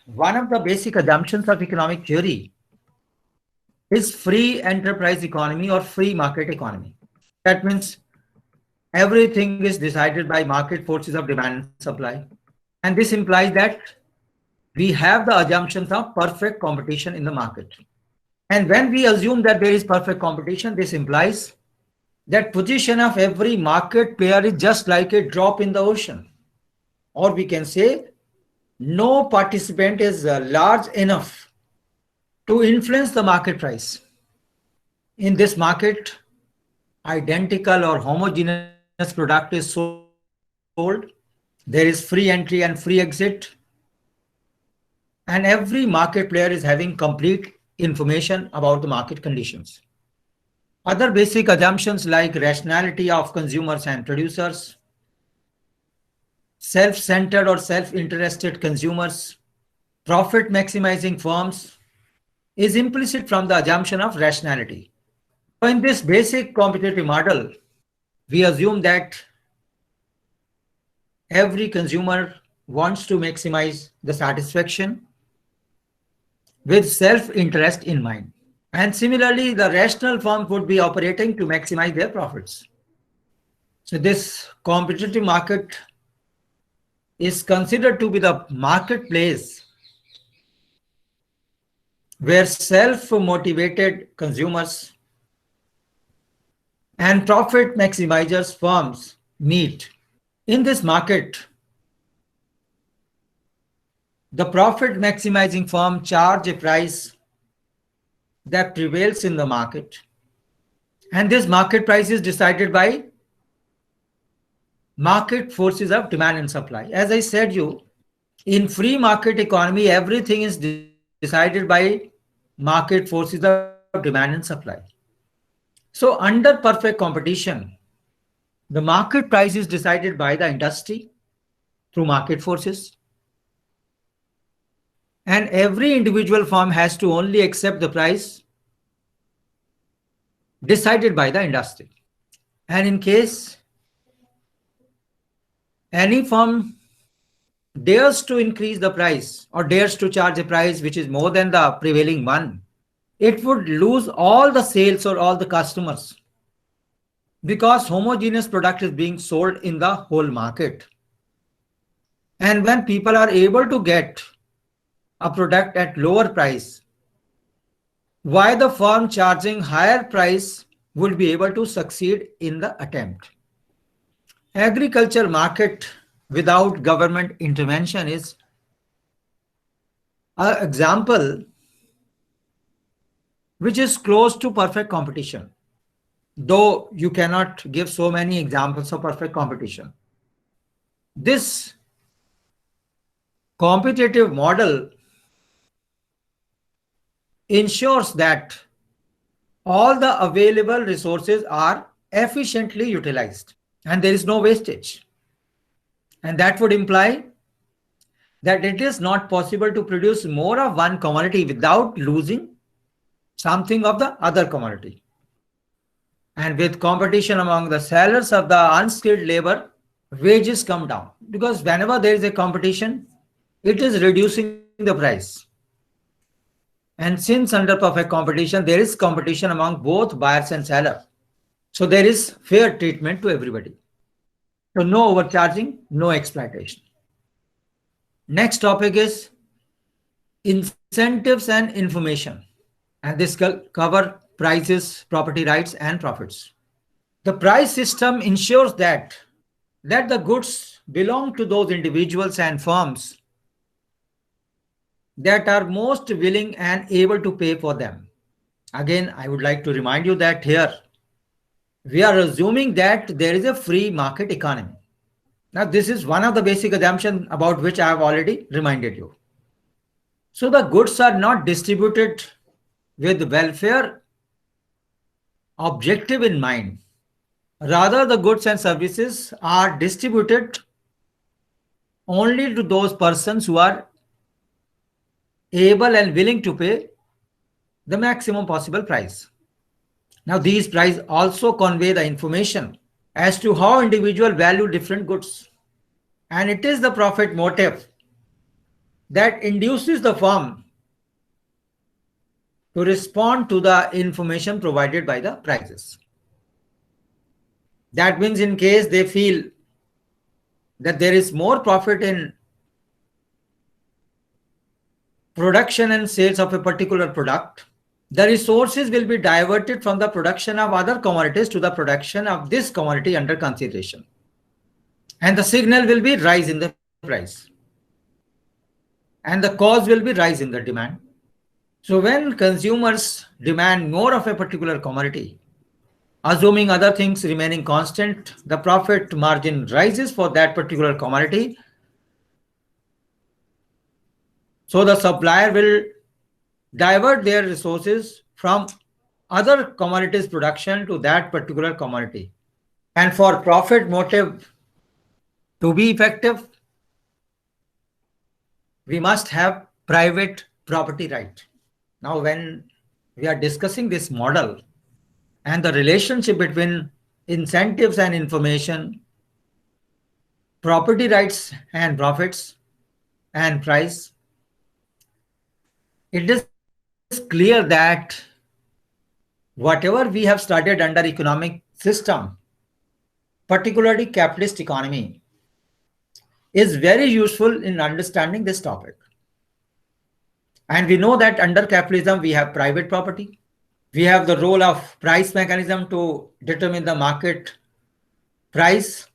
one of the basic assumptions of economic theory is free enterprise economy or free market economy. That means everything is decided by market forces of demand and supply. And this implies that we have the assumptions of perfect competition in the market. And when we assume that there is perfect competition, this implies that position of every market player is just like a drop in the ocean. Or we can say no participant is large enough to influence the market price. In this market, identical or homogeneous product is sold. There is free entry and free exit. And every market player is having complete information about the market conditions. Other basic assumptions like rationality of consumers and producers, self-centered or self-interested consumers, profit maximizing firms is implicit from the assumption of rationality. So in this basic competitive model, we assume that every consumer wants to maximize the satisfaction with self-interest in mind. And similarly, the rational firms would be operating to maximize their profits. So this competitive market is considered to be the marketplace where self-motivated consumers and profit maximizers firms meet. In this market, the profit maximizing firm charge a price that prevails in the market. And this market price is decided by market forces of demand and supply. As I said you, in free market economy, everything is decided by market forces of demand and supply. So under perfect competition, the market price is decided by the industry through market forces. And every individual firm has to only accept the price decided by the industry. And in case any firm dares to increase the price or dares to charge a price which is more than the prevailing one, it would lose all the sales or all the customers because homogeneous product is being sold in the whole market. And when people are able to get a product at lower price, why the firm charging higher price would be able to succeed in the attempt? Agriculture market without government intervention is an example which is close to perfect competition, though you cannot give so many examples of perfect competition. This competitive model ensures that all the available resources are efficiently utilized and there is no wastage. And that would imply that it is not possible to produce more of one commodity without losing something of the other commodity. And with competition among the sellers of the unskilled labor, wages come down because whenever there is a competition, it is reducing the price. And since under perfect competition, there is competition among both buyers and sellers. So there is fair treatment to everybody. So no overcharging, no exploitation. Next topic is incentives and information. And this cover prices, property rights, and profits. The price system ensures that the goods belong to those individuals and firms that are most willing and able to pay for them. Again, I would like to remind you that here we are assuming that there is a free market economy. Now, this is one of the basic assumptions about which I have already reminded you. So the goods are not distributed with welfare objective in mind. Rather, the goods and services are distributed only to those persons who are able and willing to pay the maximum possible price. Now, these prices also convey the information as to how individuals value different goods. And it is the profit motive that induces the firm to respond to the information provided by the prices. That means in case they feel that there is more profit in production and sales of a particular product, the resources will be diverted from the production of other commodities to the production of this commodity under consideration. And the signal will be rise in the price. And the cause will be rise in the demand. So when consumers demand more of a particular commodity, assuming other things remaining constant, the profit margin rises for that particular commodity. So the supplier will divert their resources from other commodities production to that particular commodity. And for profit motive to be effective, we must have private property right. Now, when we are discussing this model and the relationship between incentives and information, property rights and profits and price, it is clear that whatever we have studied under economic system, particularly capitalist economy, is very useful in understanding this topic. And we know that under capitalism, we have private property. We have the role of price mechanism to determine the market price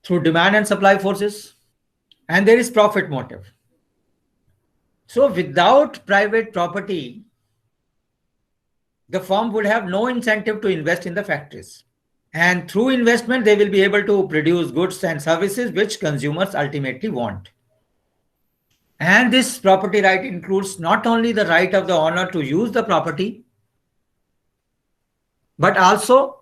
through demand and supply forces. And there is profit motive. So without private property, the firm would have no incentive to invest in the factories. And through investment, they will be able to produce goods and services which consumers ultimately want. And this property right includes not only the right of the owner to use the property, but also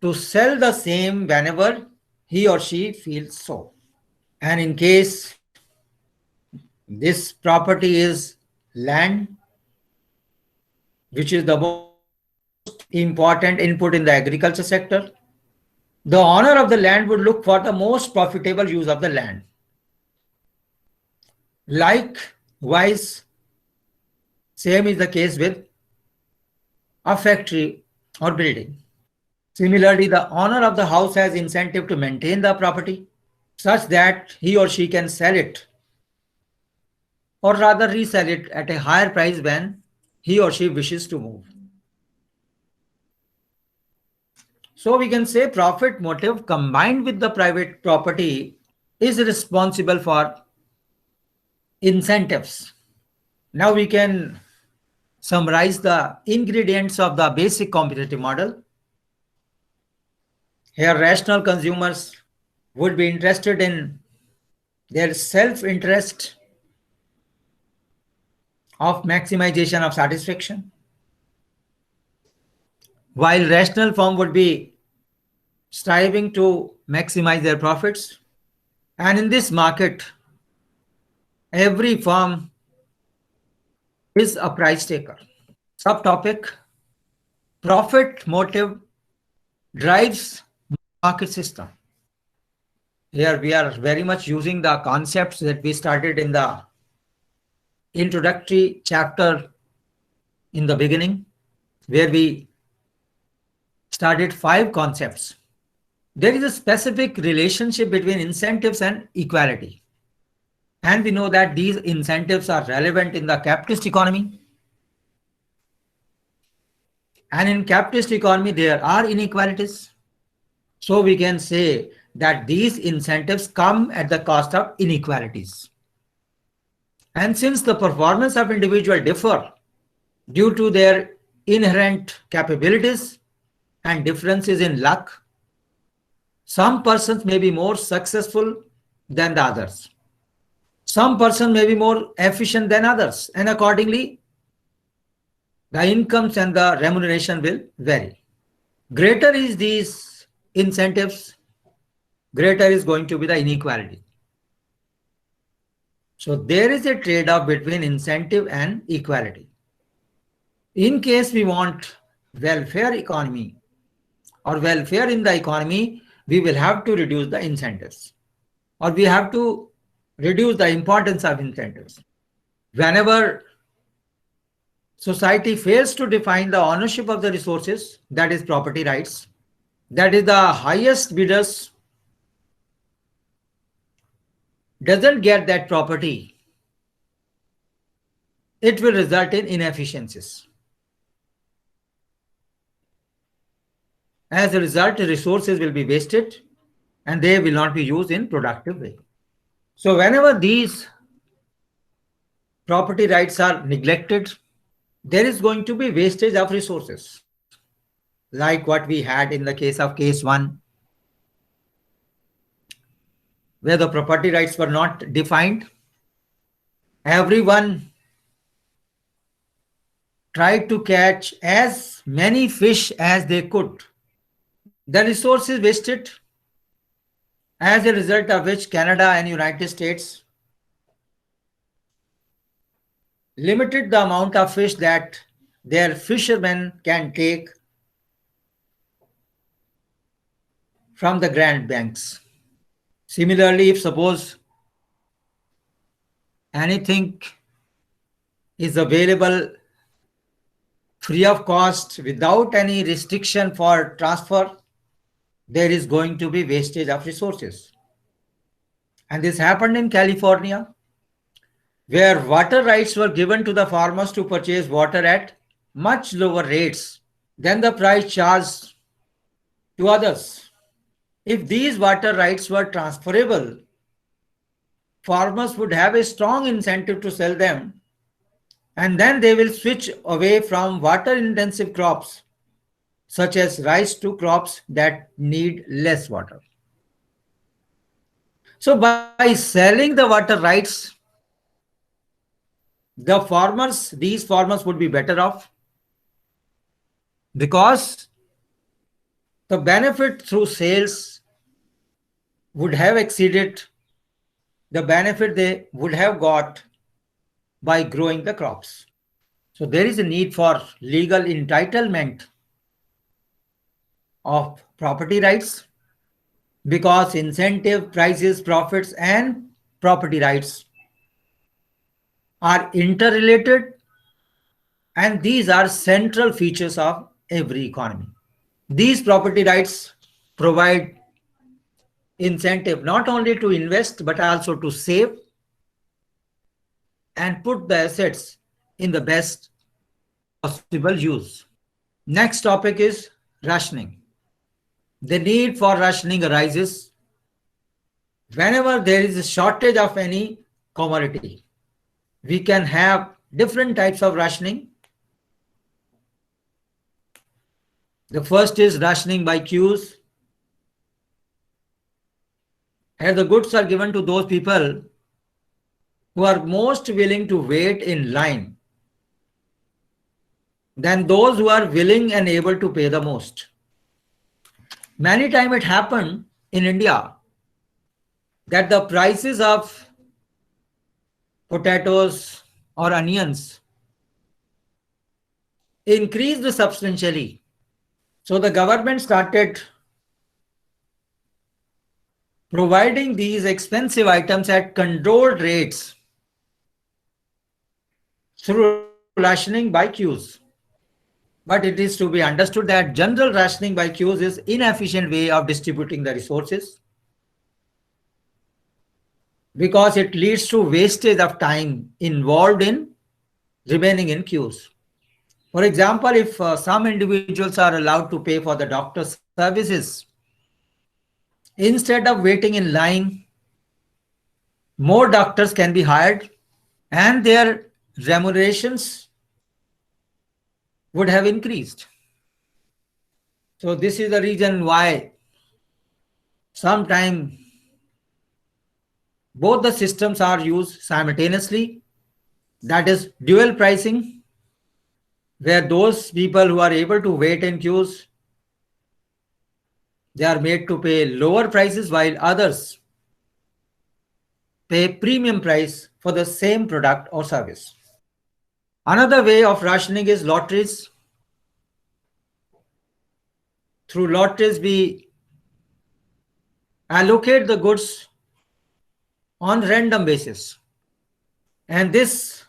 to sell the same whenever he or she feels so. And in case this property is land, which is the most important input in the agriculture sector, the owner of the land would look for the most profitable use of the land. Likewise, same is the case with a factory or building. Similarly, the owner of the house has incentive to maintain the property such that he or she can sell it, or rather resell it at a higher price when he or she wishes to move. So we can say profit motive combined with the private property is responsible for incentives. Now we can summarize the ingredients of the basic competitive model. Here, rational consumers would be interested in their self-interest of maximization of satisfaction, while rational firm would be striving to maximize their profits. And in this market, every firm is a price taker. Subtopic: profit motive drives market system. Here we are very much using the concepts that we started in the introductory chapter in the beginning, where we started 5 concepts. There is a specific relationship between incentives and equality. And we know that these incentives are relevant in the capitalist economy. And in capitalist economy, there are inequalities. So we can say that these incentives come at the cost of inequalities. And since the performance of individuals differ due to their inherent capabilities and differences in luck, some persons may be more successful than the others. Some person may be more efficient than others, and accordingly, the incomes and the remuneration will vary. Greater is these incentives, greater is going to be the inequality. So there is a trade-off between incentive and equality. In case we want welfare economy or welfare in the economy, we will have to reduce the incentives, or we have to reduce the importance of incentives. Whenever society fails to define the ownership of the resources, that is property rights, that is the highest bidders doesn't get that property, it will result in inefficiencies. As a result, resources will be wasted and they will not be used in productive way. So whenever these property rights are neglected, there is going to be wastage of resources, like what we had in the case of case 1, where the property rights were not defined. Everyone tried to catch as many fish as they could. The resources wasted, as a result of which Canada and United States limited the amount of fish that their fishermen can take from the Grand Banks. Similarly, if suppose anything is available free of cost without any restriction for transfer, there is going to be wastage of resources. And this happened in California, where water rights were given to the farmers to purchase water at much lower rates than the price charged to others. If these water rights were transferable, farmers would have a strong incentive to sell them, and then they will switch away from water intensive crops such as rice to crops that need less water. So by selling the water rights, these farmers would be better off, because the benefit through sales would have exceeded the benefit they would have got by growing the crops. So there is a need for legal entitlement of property rights, because incentive, prices, profits, and property rights are interrelated, and these are central features of every economy. These property rights provide incentive not only to invest but also to save and put the assets in the best possible use. Next topic is rationing. The need for rationing arises whenever there is a shortage of any commodity. We can have different types of rationing. The first is rationing by queues. Here the goods are given to those people who are most willing to wait in line than those who are willing and able to pay the most. Many times it happened in India that the prices of potatoes or onions increased substantially. So the government started providing these expensive items at controlled rates through rationing by queues. But it is to be understood that general rationing by queues is inefficient way of distributing the resources, because it leads to wastage of time involved in remaining in queues. For example, if some individuals are allowed to pay for the doctor's services, instead of waiting in line, more doctors can be hired and their remunerations would have increased. So this is the reason why sometimes both the systems are used simultaneously, that is dual pricing, where those people who are able to wait in queues, they are made to pay lower prices, while others pay premium price for the same product or service. Another way of rationing is lotteries. Through lotteries, we allocate the goods on random basis. And this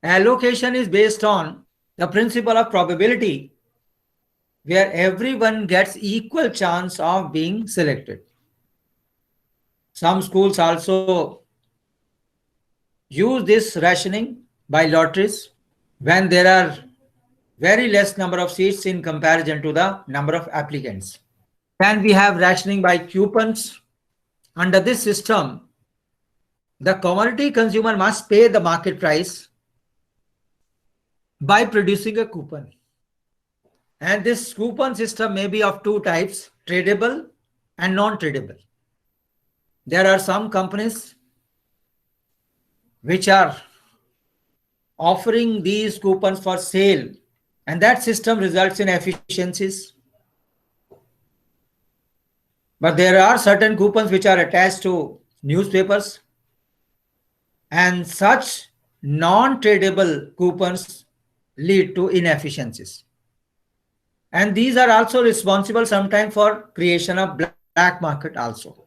allocation is based on the principle of probability, where everyone gets equal chance of being selected. Some schools also use this rationing by lotteries when there are very less number of seats in comparison to the number of applicants. Then we have rationing by coupons. Under this system, the commodity consumer must pay the market price by producing a coupon. And this coupon system may be of two types, tradable and non-tradable. There are some companies which are offering these coupons for sale, and that system results in efficiencies. But there are certain coupons which are attached to newspapers, and such non-tradable coupons lead to inefficiencies. And these are also responsible sometimes for creation of black market also.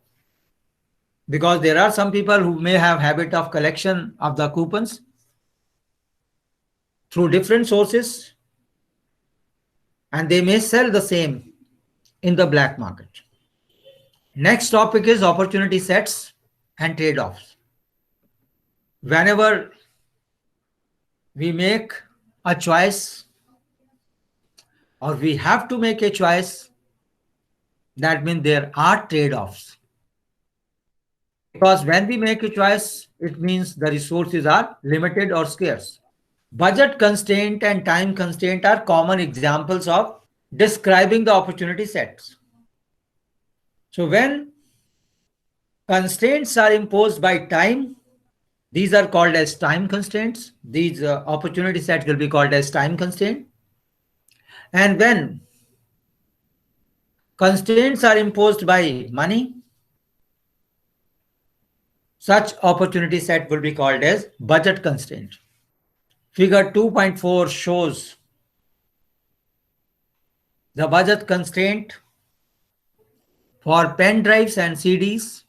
Because there are some people who may have habit of collection of the coupons through different sources, and they may sell the same in the black market. Next topic is opportunity sets and trade-offs. Whenever we make a choice, or we have to make a choice, that means there are trade-offs. Because when we make a choice, it means the resources are limited or scarce. Budget constraint and time constraint are common examples of describing the opportunity sets. So when constraints are imposed by time, these are called as time constraints. These opportunity sets will be called as time constraint. And when constraints are imposed by money, such opportunity set will be called as budget constraint. Figure 2.4 shows the budget constraint for pen drives and CDs.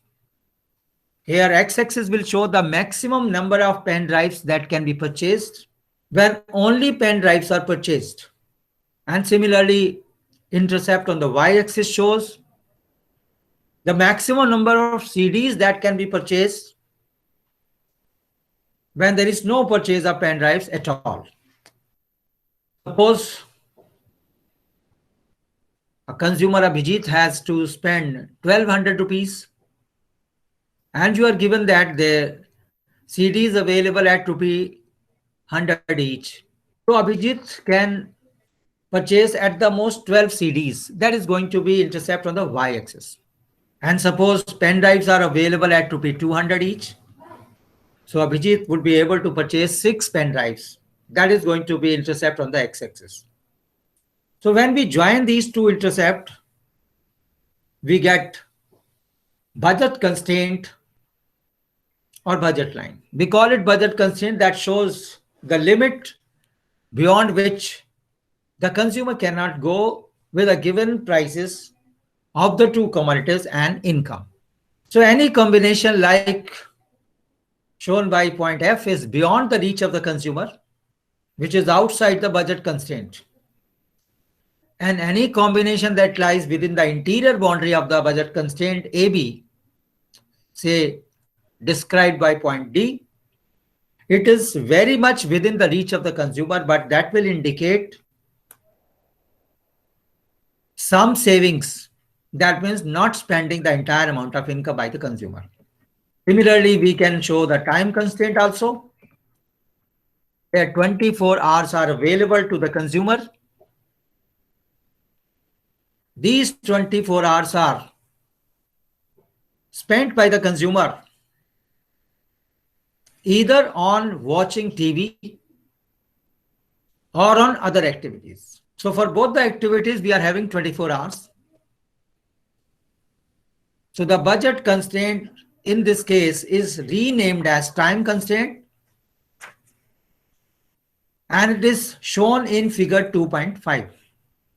Here x-axis will show the maximum number of pen drives that can be purchased when only pen drives are purchased. And similarly, intercept on the y-axis shows the maximum number of CDs that can be purchased when there is no purchase of pen drives at all. Suppose a consumer Abhijit has to spend 1200 rupees, and you are given that the CDs available at rupee 100 each. So Abhijit can purchase at the most 12 CDs. That is going to be intercept on the y-axis. And suppose pen drives are available at rupee 200 each. So Abhijit would be able to purchase 6 pen drives. That is going to be intercept on the x-axis. So when we join these two intercept, we get budget constraint or budget line. We call it budget constraint. That shows the limit beyond which the consumer cannot go with a given prices of the two commodities and income. So any combination like shown by point F is beyond the reach of the consumer, which is outside the budget constraint. And any combination that lies within the interior boundary of the budget constraint AB, say described by point D, it is very much within the reach of the consumer, but that will indicate some savings. That means not spending the entire amount of income by the consumer. Similarly, we can show the time constraint also. Where 24 hours are available to the consumer. These 24 hours are spent by the consumer either on watching TV or on other activities. So for both the activities, we are having 24 hours. So the budget constraint in this case is renamed as time constraint, and it is shown in figure 2.5.